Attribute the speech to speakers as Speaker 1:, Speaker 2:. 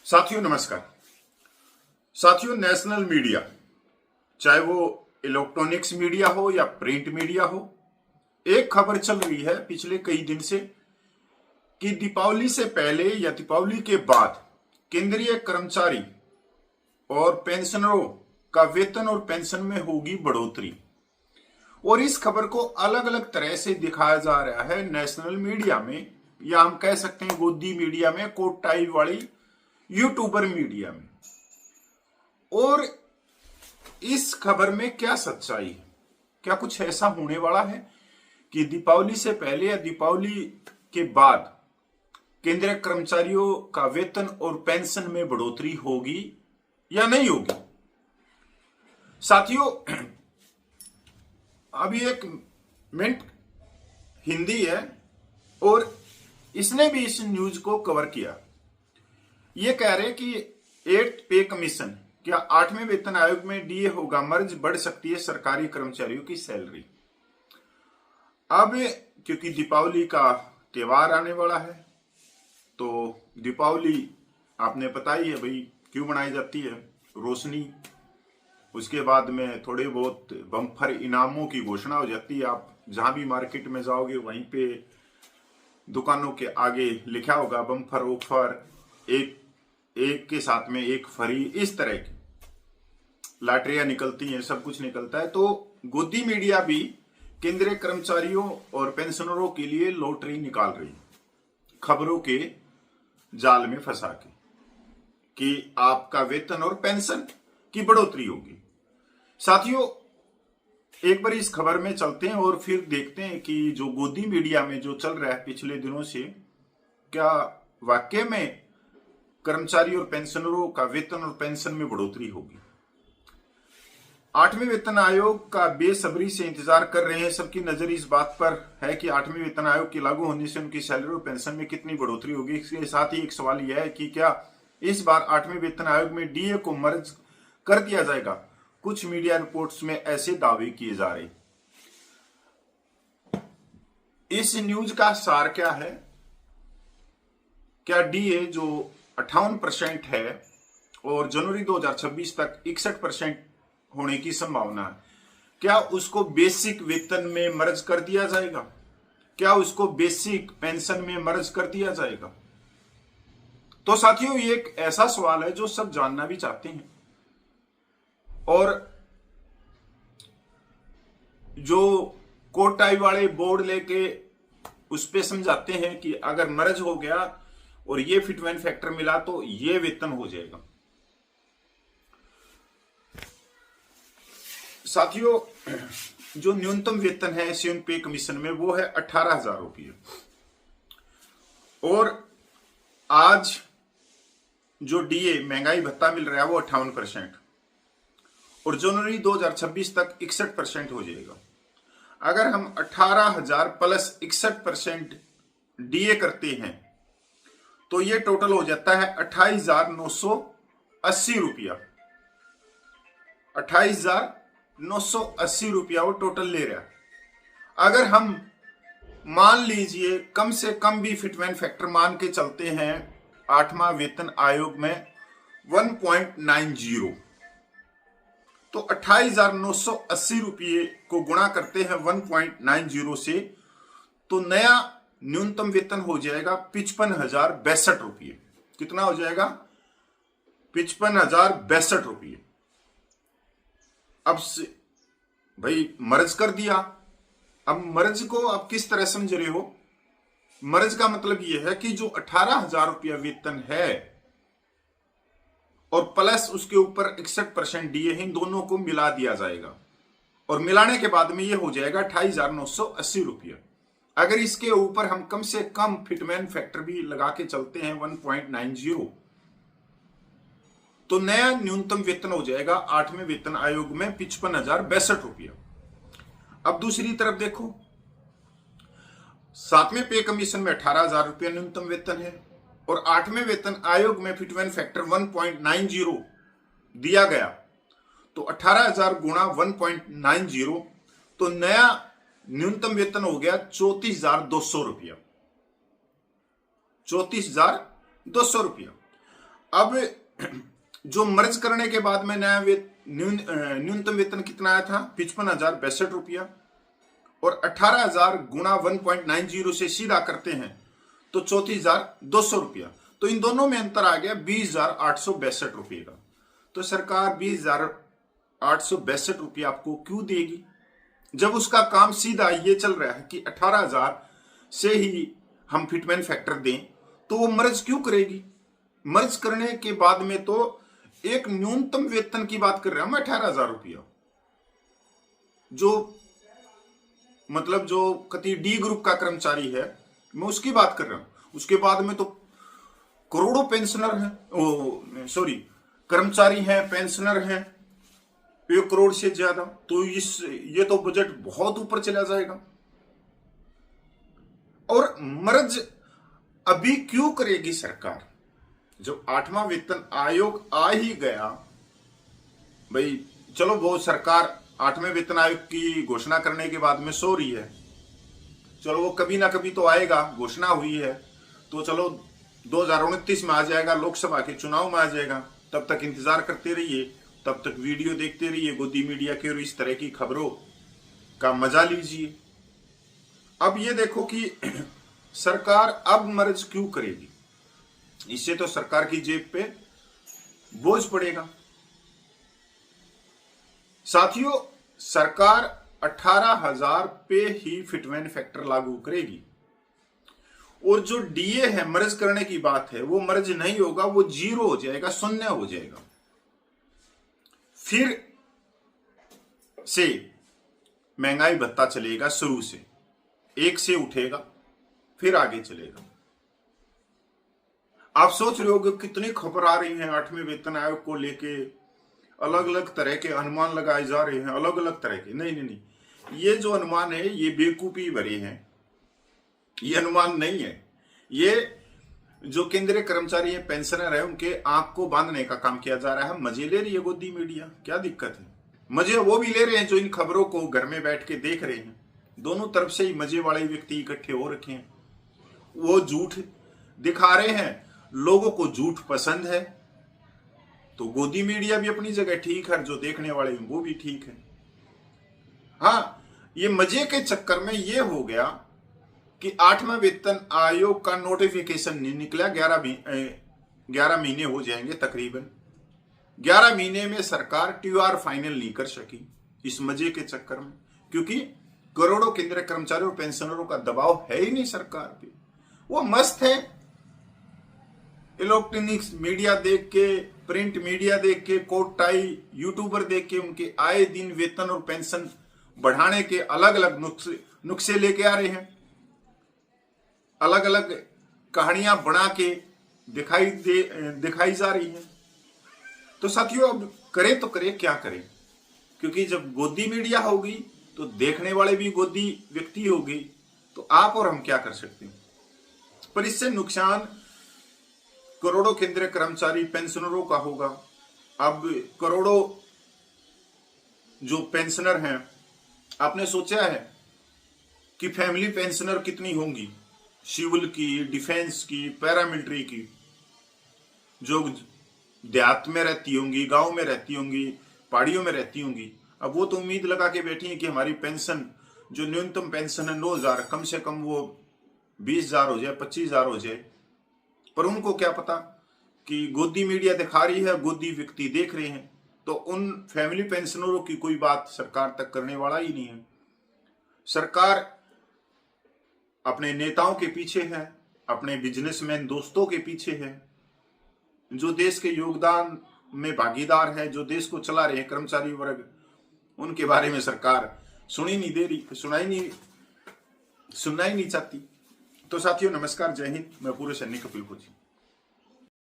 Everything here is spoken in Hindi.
Speaker 1: साथियों नमस्कार। साथियों, नेशनल मीडिया, चाहे वो इलेक्ट्रॉनिक्स मीडिया हो या प्रिंट मीडिया हो, एक खबर चल रही है पिछले कई दिन से कि दीपावली से पहले या दीपावली के बाद केंद्रीय कर्मचारी और पेंशनरों का वेतन और पेंशन में होगी बढ़ोतरी। और इस खबर को अलग अलग तरह से दिखाया जा रहा है नेशनल मीडिया में, या हम कह सकते हैं गोदी मीडिया में, कोट टाई वाली यूट्यूबर मीडिया में। और इस खबर में क्या सच्चाई है? क्या कुछ ऐसा होने वाला है कि दीपावली से पहले या दीपावली के बाद केंद्रीय कर्मचारियों का वेतन और पेंशन में बढ़ोतरी होगी या नहीं होगी? साथियों, अभी एक मिनट हिंदी है और इसने भी इस न्यूज को कवर किया। ये कह रहे कि 8th पे कमीशन, क्या 8वें वेतन आयोग में डीए होगा मर्ज, बढ़ सकती है सरकारी कर्मचारियों की सैलरी। अब क्योंकि दीपावली का त्योहार आने वाला है, तो दीपावली आपने पता ही है भाई क्यों मनाई जाती है, रोशनी। उसके बाद में थोड़े बहुत बम्पर इनामों की घोषणा हो जाती है। आप जहां भी मार्केट में जाओगे वहीं पे दुकानों के आगे लिखा होगा बम्पर ऑफर, एक के साथ में एक फ्री, इस तरह की लॉटरियां निकलती हैं, सब कुछ निकलता है। तो गोदी मीडिया भी केंद्रीय कर्मचारियों और पेंशनरों के लिए लॉटरी निकाल रही है, खबरों के जाल में फंसा के कि आपका वेतन और पेंशन की बढ़ोतरी होगी। साथियों, एक बार इस खबर में चलते हैं और फिर देखते हैं कि जो गोदी मीडिया में जो चल रहा है पिछले दिनों से, क्या वाकई में कर्मचारी और पेंशनरों का वेतन और पेंशन में बढ़ोतरी होगी। 8वें वेतन आयोग का बेसब्री से इंतजार कर रहे हैं। सबकी नजर इस बात पर है कि 8वें वेतन आयोग के लागू होने से उनकी सैलरी और पेंशन में कितनी बढ़ोतरी होगी। इसके साथ ही एक सवाल यह है कि क्या इस बार 8वें वेतन आयोग में डीए को मर्ज कर दिया जाएगा। कुछ मीडिया रिपोर्ट्स में ऐसे दावे किए जा रहे। इस न्यूज का सार क्या है? क्या डीए जो 58% है और जनवरी 2026 तक 61% होने की संभावना है, क्या उसको बेसिक वेतन में मर्ज कर दिया जाएगा? क्या उसको बेसिक पेंशन में मर्ज कर दिया जाएगा? तो साथियों, ये एक ऐसा सवाल है जो सब जानना भी चाहते हैं। और जो कोट टाई वाले बोर्ड लेके उस पे समझाते हैं कि अगर मर्ज हो गया और ये फिटमेंट फैक्टर मिला तो ये वेतन हो जाएगा। साथियों, जो न्यूनतम वेतन है एशियन पे कमीशन में वो है 18,000 रुपये। और आज जो डीए महंगाई भत्ता मिल रहा है वो 58% और जनवरी 2026 तक 61% हो जाएगा। अगर हम 18,000 प्लस 61% डीए करते हैं तो ये टोटल हो जाता है 28,980 रुपया। 28,980 रुपया वो टोटल ले रहा है। अगर हम मान लीजिए कम से कम भी फिटमेंट फैक्टर मान के चलते हैं 8वां वेतन आयोग में 1.90, तो 28,980 रुपये को गुणा करते हैं 1.90 से, तो नया न्यूनतम वेतन हो जाएगा 55,062 रुपये। कितना हो जाएगा? 55,062 रुपये। अब से भाई मर्ज कर दिया। अब मर्ज को आप किस तरह समझ रहे हो? मर्ज का मतलब यह है कि जो 18,000 रुपया वेतन है और प्लस उसके ऊपर 61% डीए है, इन दोनों को मिला दिया जाएगा और मिलाने के बाद में ये हो जाएगा 28,980 रुपया। अगर इसके ऊपर हम कम से कम फिटमेंट फैक्टर भी लगा के चलते हैं 1.90, तो नया न्यूनतम वेतन हो जाएगा 8वें वेतन आयोग में 55,062 रुपया। अब दूसरी तरफ देखो, 7वें पे कमीशन में 18,000 रुपया न्यूनतम वेतन है और 8वें वेतन आयोग में फिटमेंट फैक्टर 1.90 दिया गया, तो 18,000 गुणा 1.90, तो नया न्यूनतम वेतन हो गया 34,200 रुपया। 34,200 रुपया। अब जो मर्ज करने के बाद में नया न्यूनतम वेतन कितना आया था, 55,062 रुपया, और 18,000 गुणा 1.90 से सीधा करते हैं तो 34,200 रुपया। तो इन दोनों में अंतर आ गया 20,862 रुपये का। तो सरकार 20,862 रुपया आपको क्यों देगी, जब उसका काम सीधा ये चल रहा है कि 18,000 से ही हम फिटमैन फैक्टर दें, तो वो मर्ज क्यों करेगी? मर्ज करने के बाद में तो एक न्यूनतम वेतन की बात कर रहा हूं मैं, 18,000 रुपया, जो मतलब जो कति डी ग्रुप का कर्मचारी है, मैं उसकी बात कर रहा हूं। उसके बाद में तो करोड़ों पेंशनर हैं, कर्मचारी हैं, पेंशनर हैं, 1 करोड़ से ज्यादा। तो ये तो बजट बहुत ऊपर चला जाएगा। और मर्ज अभी क्यों करेगी सरकार, जब 8वां वेतन आयोग आ ही गया? भाई चलो, वो सरकार 8वें वेतन आयोग की घोषणा करने के बाद में सो रही है, चलो वो कभी ना कभी तो आएगा, घोषणा हुई है तो चलो 2029 में आ जाएगा, लोकसभा के चुनाव में आ जाएगा, तब तक इंतजार करते रहिए, तब तक वीडियो देखते रहिए गोदी मीडिया के और इस तरह की खबरों का मजा लीजिए। अब ये देखो कि सरकार अब मर्ज क्यों करेगी, इससे तो सरकार की जेब पे बोझ पड़ेगा। साथियों, सरकार 18,000 पे ही फिटमैन फैक्टर लागू करेगी, और जो डीए है, मर्ज करने की बात है, वो मर्ज नहीं होगा, वो 0 हो जाएगा, 0 हो जाएगा। फिर से महंगाई भत्ता चलेगा, शुरू से 1 से उठेगा, फिर आगे चलेगा। आप सोच रहे होगे कितनी खबर आ रही है 8वें वेतन आयोग को लेके, अलग अलग तरह के अनुमान लगाए जा रहे हैं, अलग अलग तरह के। नहीं, ये जो अनुमान है ये बेवकूफी भरे हैं, ये अनुमान नहीं है। ये जो केंद्रीय कर्मचारी है, पेंशनर है, उनके आंख को बांधने का काम किया जा रहा है। मजे ले रही है गोदी मीडिया, क्या दिक्कत है? मजे वो भी ले रहे हैं जो इन खबरों को घर में बैठ के देख रहे हैं। दोनों तरफ से ही मजे वाले व्यक्ति इकट्ठे हो रखे हैं। वो झूठ दिखा रहे हैं, लोगों को झूठ पसंद है, तो गोदी मीडिया भी अपनी जगह ठीक है, जो देखने वाले हैं वो भी ठीक है। हाँ, ये मजे के चक्कर में ये हो गया कि 8वां वेतन आयोग का नोटिफिकेशन नहीं निकला। 11 महीने हो जाएंगे तकरीबन। 11 महीने में सरकार TR फाइनल नहीं कर सकी इस मजे के चक्कर में, क्योंकि करोड़ों केंद्रीय कर्मचारियों और पेंशनरों का दबाव है ही नहीं सरकार पे। वो मस्त है, इलेक्ट्रॉनिक्स मीडिया देख के, प्रिंट मीडिया देख के, कोट टाई यूट्यूबर देख के उनके आए दिन वेतन और पेंशन बढ़ाने के अलग अलग नुस्खे लेके आ रहे हैं, अलग अलग कहानियां बना के दिखाई जा रही हैं। तो साथियों, अब करें तो करें, क्या करें? क्योंकि जब गोदी मीडिया होगी तो देखने वाले भी गोदी व्यक्ति होगी, तो आप और हम क्या कर सकते हैं? पर इससे नुकसान करोड़ों केंद्रीय कर्मचारी पेंशनरों का होगा। अब करोड़ों जो पेंशनर हैं, आपने सोचा है कि फैमिली पेंशनर कितनी होंगी? सिविल की, डिफेंस की, पैरामिलिट्री की, जो देहात में रहती होंगी, गांव में रहती होंगी, पहाड़ियों में रहती होंगी। अब वो तो उम्मीद लगा के बैठी है कि हमारी पेंशन, जो न्यूनतम पेंशन है 9,000, कम से कम वो 20,000 हो जाए, 25,000 हो जाए। पर उनको क्या पता कि गोदी मीडिया दिखा रही है, गोदी व्यक्ति देख रहे हैं, तो उन फैमिली पेंशनरों की कोई बात सरकार तक करने वाला ही नहीं है। सरकार अपने नेताओं के पीछे है, अपने बिजनेसमैन दोस्तों के पीछे है, जो देश के योगदान में भागीदार है, जो देश को चला रहे हैं कर्मचारी वर्ग, उनके बारे में सरकार सुनना ही नहीं चाहती। तो साथियों, नमस्कार, जय हिंद। मैं पूरे सैनिक कपिल फौजी।